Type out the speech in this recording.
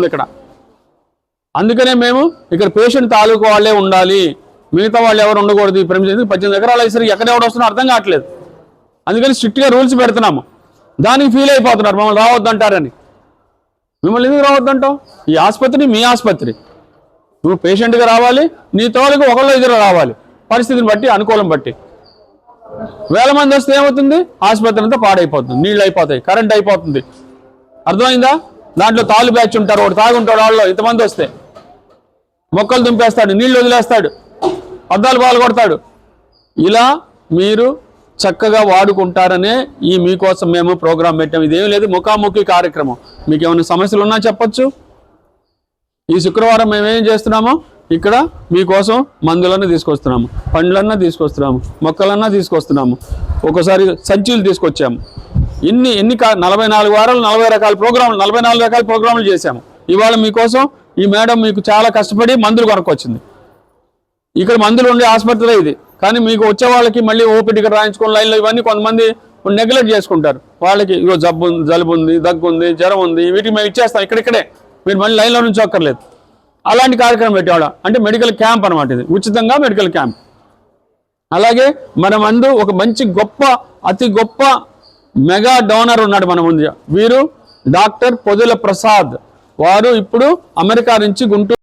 ఇక్కడ. అందుకనే మేము ఇక్కడ పేషెంట్ తాలూకు వాళ్ళే ఉండాలి, మిగతా వాళ్ళు ఎవరు ఉండకూడదు. ఈ ప్రెమిస్ 18 ఎకరాలు అయ్యేసరికి ఎక్కడ ఎవరు వస్తున్నా అర్థం కావట్లేదు. అందుకని స్ట్రిక్ట్గా రూల్స్ పెడుతున్నాము. దానికి ఫీల్ అయిపోతున్నారు మమ్మల్ని రావద్దంటారని. మిమ్మల్ని ఎందుకు రావద్దంటావు? ఈ ఆసుపత్రి మీ ఆసుపత్రి, నువ్వు పేషెంట్గా రావాలి, నీ తోలుకు ఒకళ్ళు ఇద్దరు రావాలి, పరిస్థితిని బట్టి అనుకూలం బట్టి. వేల మంది వస్తే ఏమవుతుంది? ఆసుపత్రి అంతా పాడైపోతుంది, నీళ్ళు అయిపోతాయి, కరెంట్ అయిపోతుంది. అర్థమైందా? దాంట్లో తాలు బ్యాచ్ ఉంటారు, ఒకటి తాగుంటాడు, వాళ్ళు ఇంతమంది వస్తే మొక్కలు దుంపేస్తాడు, నీళ్లు వదిలేస్తాడు, అద్దాలు పాలు కొడతాడు. ఇలా మీరు చక్కగా వాడుకుంటారనే ఈ మీకోసం మేము ప్రోగ్రాం పెట్టాం. ఇదేం లేదు, ముఖాముఖి కార్యక్రమం. మీకు ఏమైనా సమస్యలు ఉన్నా చెప్పచ్చు. ఈ శుక్రవారం మేమేం చేస్తున్నామో ఇక్కడ మీకోసం మందులన్నా తీసుకొస్తున్నాము, పండ్లన్నా తీసుకొస్తున్నాము, మొక్కలన్నా తీసుకొస్తున్నాము, ఒక్కోసారి సంచులు తీసుకొచ్చాము. ఎన్ని 44 వారాలు 40 రకాల ప్రోగ్రాములు, 44 రకాల ప్రోగ్రాములు చేశాము. ఇవాళ మీకోసం ఈ మేడం మీకు చాలా కష్టపడి మందులు కొనుక్కొచ్చింది. ఇక్కడ మందులు ఉండే ఆసుపత్రిలో ఇది, కానీ మీకు వచ్చే వాళ్ళకి మళ్ళీ ఓపీ టికెట్ రాయించుకుని లైన్లో ఇవన్నీ కొంతమంది నెగ్లెక్ట్ చేసుకుంటారు. వాళ్ళకి ఇగో జలుబు ఉంది, దగ్గు ఉంది, జ్వరం ఉంది, వీటికి మేము ఇచ్చేస్తాం ఇక్కడిక్కడే, మీరు మళ్ళీ లైన్లో నుంచి ఒక్కర్లేదు. అలాంటి కార్యక్రమం పెట్టేవాళ్ళం. అంటే మెడికల్ క్యాంప్ అనమాట ఇది, ఉచితంగా మెడికల్ క్యాంప్. అలాగే మన ముందు ఒక మంచి అతి గొప్ప మెగా డోనర్ ఉన్నాడు మన ముందు. వీరు డాక్టర్ పొదుల ప్రసాద్. వారు ఇప్పుడు అమెరికా నుంచి గుంటూరు